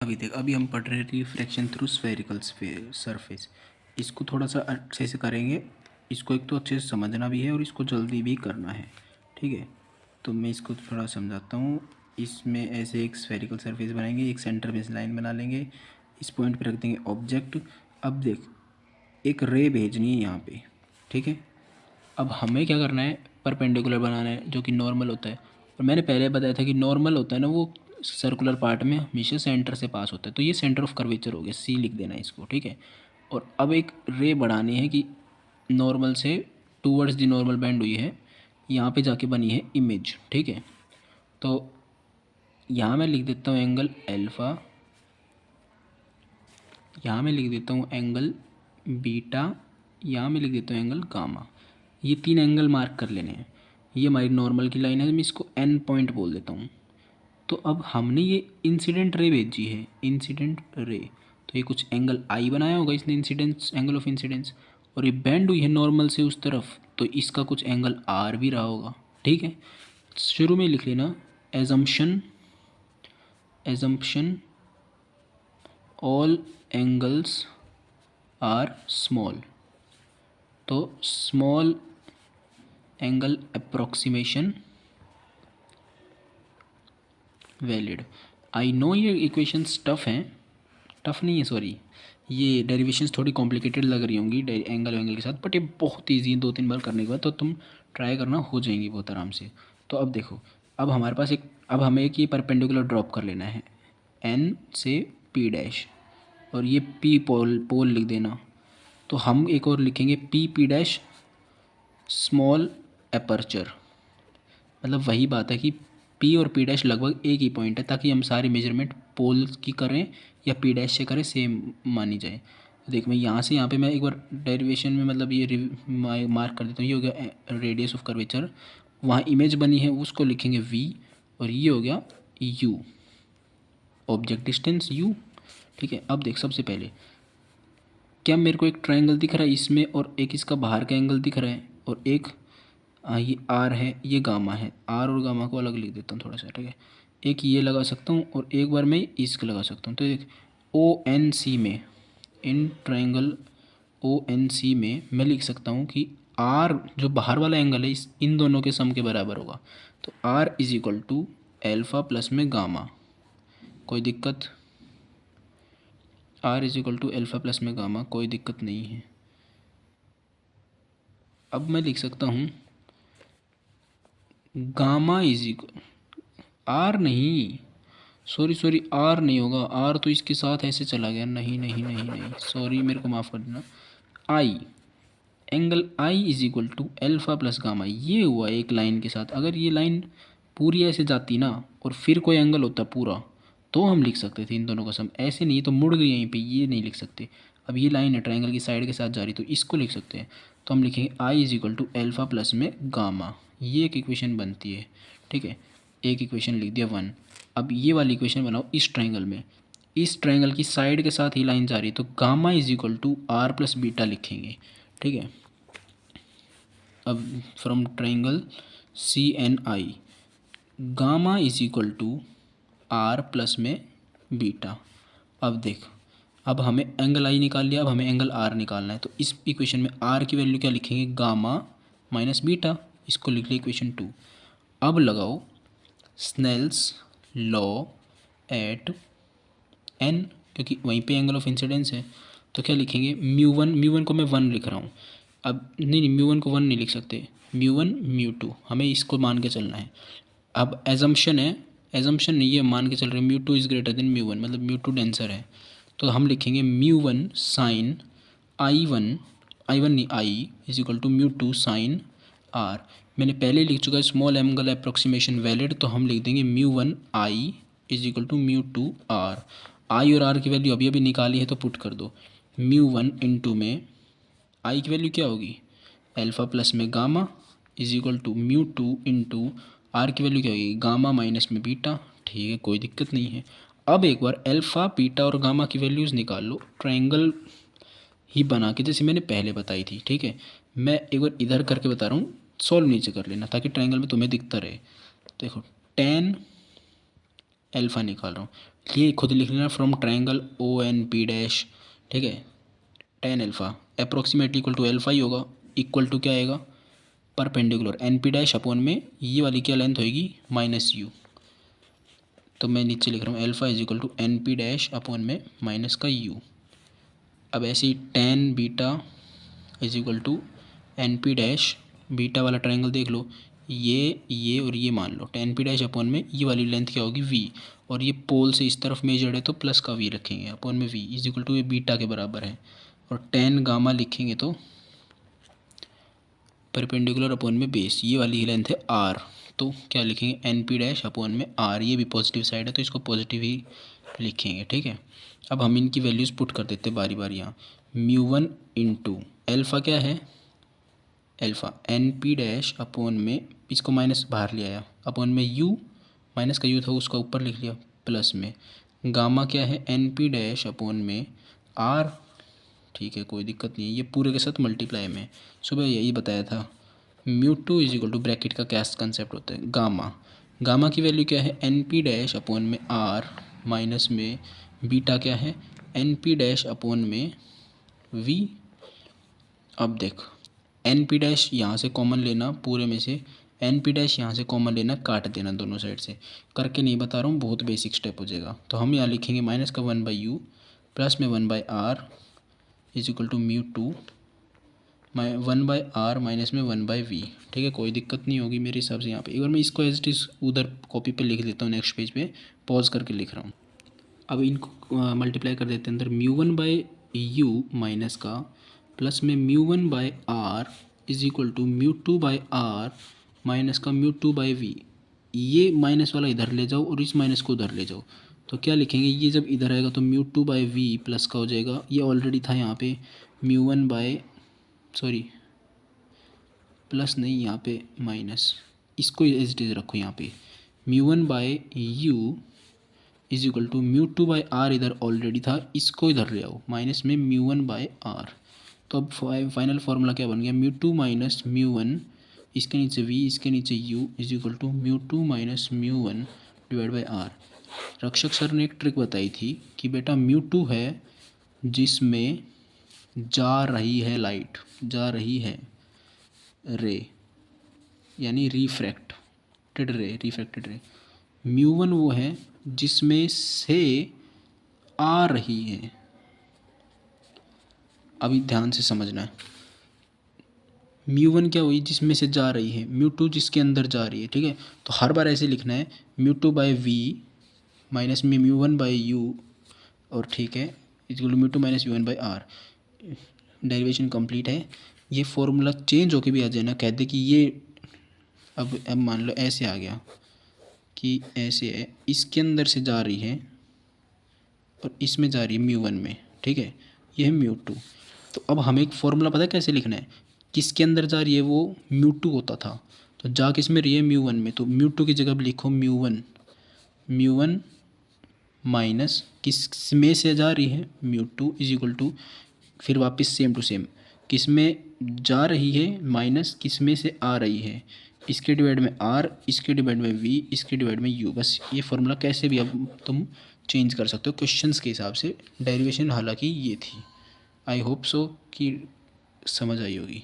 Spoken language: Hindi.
अभी हम पढ़ रहे थे रिफ्रैक्शन थ्रू स्फेरिकल सरफेस। इसको थोड़ा सा अच्छे से करेंगे। इसको एक तो अच्छे से समझना भी है और इसको जल्दी भी करना है, ठीक है। तो मैं इसको थोड़ा समझाता हूँ। इसमें ऐसे एक स्फेरिकल सरफेस बनाएंगे, एक सेंटर बेस लाइन बना लेंगे, इस पॉइंट पे रख देंगे ऑब्जेक्ट। अब देख, एक रे भेजनी है यहाँ पे, ठीक है। अब हमें क्या करना है, परपेंडिकुलर बनाना है जो कि नॉर्मल होता है। और मैंने पहले बताया था कि नॉर्मल होता है ना, वो सर्कुलर पार्ट में हमेशा सेंटर से पास होता है। तो ये सेंटर ऑफ कर्वेचर हो गया, सी लिख देना है इसको, ठीक है। और अब एक रे बढ़ानी है कि नॉर्मल से टूवर्ड्स दी नॉर्मल बैंड हुई है, यहाँ पे जाके बनी है इमेज, ठीक है। तो यहाँ मैं लिख देता हूँ एंगल एल्फ़ा, यहाँ मैं लिख देता हूँ एंगल बीटा, यहाँ मैं लिख देता हूँ एंगल गामा। ये तीन एंगल मार्क कर लेने हैं। ये हमारी नॉर्मल की लाइन है, मैं इसको एन पॉइंट बोल देता हूँ। तो अब हमने ये इंसिडेंट रे भेजी है, इंसिडेंट रे। तो ये कुछ एंगल आई बनाया होगा इसने, इंसिडेंस, एंगल ऑफ इंसिडेंस। और ये बेंड हुई है नॉर्मल से उस तरफ, तो इसका कुछ एंगल आर भी रहा होगा, ठीक है। शुरू में लिख लेना assumption, assumption all angles are small. तो small angle approximation valid. I know ये इक्वेशंस टफ हैं, टफ नहीं है सॉरी, ये डेरिवेशंस थोड़ी कॉम्प्लिकेटेड लग रही होंगी एंगल वैंगल के साथ, बट ये बहुत ईजी है। 2-3 बार करने के बाद तो तुम ट्राई करना, हो जाएंगी बहुत आराम से। तो अब देखो, अब हमारे पास एक, अब हमें एक ये परपेंडिकुलर ड्रॉप कर लेना है एन से पी डैश, और ये पी पोल पोल लिख देना। तो हम एक और लिखेंगे P P dash small aperture. मतलब वही बात है कि पी और पी डैश लगभग एक ही पॉइंट है, ताकि हम सारी मेजरमेंट पोल की करें या पी डैश से करें, सेम मानी जाए। तो देख, मैं यहाँ से यहाँ पे मैं एक बार डेरिवेशन में मतलब ये मार्क कर देता हूँ। ये हो गया रेडियस ऑफ कर्वेचर, वहाँ इमेज बनी है उसको लिखेंगे वी, और ये हो गया यू, ऑब्जेक्ट डिस्टेंस यू, ठीक है। अब देख, सबसे पहले क्या मेरे को एक ट्रायंगल दिख रहा है इसमें, और एक इसका बाहर का एंगल दिख रहा है, और एक ये आर है, ये गामा है। आर और गामा को अलग लिख देता हूँ थोड़ा सा, ठीक है। एक ये लगा सकता हूँ और एक बार मैं इसको लगा सकता हूँ। तो एक ओ एन सी में, in triangle O N C में मैं लिख सकता हूँ कि आर जो बाहर वाला एंगल है, इस इन दोनों के सम के बराबर होगा। तो R is equal to alpha plus में गामा। कोई दिक्कत? R is equal to alpha plus में गामा, कोई दिक्कत नहीं है। अब मैं लिख सकता हूँ गामा इज इक्वल, आर नहीं, सॉरी आर नहीं होगा, आर तो इसके साथ ऐसे चला गया, नहीं नहीं नहीं नहीं, सॉरी मेरे को माफ़ कर देना। I, angle I is equal to alpha plus gamma, ये हुआ एक लाइन के साथ। अगर ये लाइन पूरी ऐसे जाती ना, और फिर कोई एंगल होता पूरा, तो हम लिख सकते थे इन दोनों का सम। ऐसे नहीं, तो मुड़ गई यहीं पे, ये नहीं लिख सकते। अब ये लाइन है ट्रायंगल की साइड के साथ जा रही, तो इसको लिख सकते हैं। तो हम लिखेंगे I is equal to alpha plus में गामा, ये एक इक्वेशन बनती है, ठीक है। एक इक्वेशन लिख दिया 1। अब ये वाली इक्वेशन बनाओ इस ट्रायंगल में, इस ट्रायंगल की साइड के साथ ही लाइन जा रही है, तो gamma is equal to R plus beta लिखेंगे, ठीक है। अब from triangle C N I, gamma is equal to R plus में बीटा। अब देख, अब हमें एंगल आई निकाल लिया, अब हमें एंगल आर निकालना है। तो इस इक्वेशन में आर की वैल्यू क्या लिखेंगे, गामा माइनस बीटा, इसको लिख लिया इक्वेशन 2। अब लगाओ स्नेल्स लॉ एट एन, क्योंकि वहीं पे एंगल ऑफ इंसिडेंस है। तो क्या लिखेंगे, म्यू वन को मैं 1 लिख रहा हूँ। अब नहीं, म्यू वन को 1 नहीं लिख सकते, म्यू वन म्यू टू, हमें इसको मान के चलना है। अब एजम्पशन है, एजम्पशन नहीं, ये मान के चल रहे हैं mu two is greater than mu one, मतलब म्यू टू डेंसर है। तो हम लिखेंगे mu one sine I one नहीं, I is equal to mu two sine R. मैंने पहले लिख चुका है स्मॉल एंगल अप्रोक्सीमेशन वैलिड, तो हम लिख देंगे mu one I is equal to mu two R. I और आर की वैल्यू अभी अभी निकाली है, तो पुट कर दो। म्यू वन इंटू में आई की वैल्यू क्या होगी, एल्फ़ा प्लस में gamma is equal to mu two into R की वैल्यू क्या होगी, गामा माइनस में बीटा, ठीक है, कोई दिक्कत नहीं है। अब एक बार एल्फ़ा बीटा और गामा की वैल्यूज़ निकाल लो, ट्रायंगल ही बना के, जैसे मैंने पहले बताई थी, ठीक है। मैं एक बार इधर करके बता रहा हूँ, सॉल्व नीचे कर लेना ताकि ट्रायंगल में तुम्हें दिखता रहे। देखो टेन एल्फ़ा निकाल रहा हूँ, ये खुद लिख लेना, from triangle O N P dash, ठीक है, tan alpha approximately equal to alpha ही होगा, इक्वल टू क्या आएगा, perpendicular N P dash upon में ये वाली क्या लेंथ होएगी, माइनस यू। तो मैं नीचे लिख रहा हूँ alpha is equal to N P dash upon में माइनस का यू। अब ऐसे ही tan beta is equal to N P dash, beta वाला ट्रायंगल देख लो, ये और ये मान लो, टेन पी डैश अपॉन में ये वाली लेंथ क्या होगी वी, और ये पोल से इस तरफ मेजर्ड है तो प्लस का वी रखेंगे अपॉन में वी इज इक्वल टू ये बीटा के बराबर है, और टेन गामा लिखेंगे तो परपेंडिकुलर अपॉन में बेस, ये वाली लेंथ है आर, तो क्या लिखेंगे एन पी डैश अपॉन में आर, ये भी पॉजिटिव साइड है तो इसको पॉजिटिव ही लिखेंगे, ठीक है। अब हम इनकी वैल्यूज़ पुट कर देते हैं बारी बारी यहाँ, म्यू वन इंटू एल्फ़ा क्या है, alpha N P dash upon में, इसको माइनस बाहर ले आया, अपॉन में यू, माइनस का यू था उसका ऊपर लिख लिया, प्लस में गामा क्या है एन पी डैश अपॉन में आर, ठीक है कोई दिक्कत नहीं है, ये पूरे के साथ मल्टीप्लाई में, सुबह यही बताया था, mu two is equal to bracket का क्या कंसेप्ट होता है, गामा, गामा की वैल्यू क्या है एन पी डैश अपॉन में आर, माइनस में बीटा क्या है एन पी डैश अपॉन में वी। अब देख एन पी डैश यहाँ से कॉमन लेना, पूरे में से एन पी डैश यहाँ से कॉमन लेना, काट देना दोनों साइड से, करके नहीं बता रहा हूँ, बहुत बेसिक स्टेप हो जाएगा। तो हम यहाँ लिखेंगे माइनस का वन बाई यू प्लस में one by R is equal to mu two one by R minus में वन बाई वी, ठीक है कोई दिक्कत नहीं होगी मेरे हिसाब से। यहाँ पे एक बार मैं इसको एज इट इज़ उधर कॉपी पे लिख देता हूँ, नेक्स्ट पेज पे पॉज करके लिख रहा हूँ। अब इनको मल्टीप्लाई कर देते हैं अंदर, mu one by u minus का प्लस में mu one by R is equal to mu two by R minus का म्यू टू बाई वी, ये माइनस वाला इधर ले जाओ और इस माइनस को उधर ले जाओ, तो क्या लिखेंगे, ये जब इधर आएगा तो mu two by v plus का हो जाएगा, ये ऑलरेडी था यहाँ पे mu one by, sorry plus नहीं यहाँ पे माइनस, इसको एज इट इज रखो यहाँ पे, mu one by u is equal to mu two by R इधर ऑलरेडी था, इसको इधर ले आओ माइनस में म्यू वन बाई आर। तो अब फाइनल फार्मूला क्या बन गया, mu two minus mu one, इसके नीचे वी इसके नीचे u is equal to mu two minus mu one divide by R. Rakshak sir ने एक ट्रिक बताई थी कि बेटा म्यू टू है जिसमें जा रही है लाइट, जा रही है रे, यानी रिफ्रैक्टेड रे, म्यू वन वो है जिसमें से आ रही है। अभी ध्यान से समझना है, म्यू वन क्या हुई जिसमें से जा रही है, म्यू टू जिसके अंदर जा रही है, ठीक है। तो हर बार ऐसे लिखना है, mu two by v minus में म्यू वन बाई यू, और ठीक है equal to mu two minus mu one by R. Derivation complete है, ये फॉर्मूला चेंज होके भी आ जाए ना, कह दे कि ये अब मान लो ऐसे आ गया कि ऐसे है, इसके अंदर से जा रही है और इसमें जा रही है म्यू वन में, ठीक है, ये है म्यू टू। तो अब हमें एक फॉर्मूला पता है कैसे लिखना है, किसके अंदर जा रही है, वो म्यू टू होता था, तो जा किस में रही है म्यू वन में, तो म्यू टू की जगह लिखो म्यू वन माइनस किस में से जा रही है mu two is equal to, फिर वापस सेम टू सेम, किस में जा रही है माइनस किस में से आ रही है, इसके डिवाइड में आर, इसके डिवाइड में वी, इसके डिवाइड में यू। बस ये फॉर्मूला कैसे भी अब तुम चेंज कर सकते हो क्वेश्चंस के हिसाब से, डेरिवेशन हालांकि ये थी। आई होप सो कि समझ आई होगी।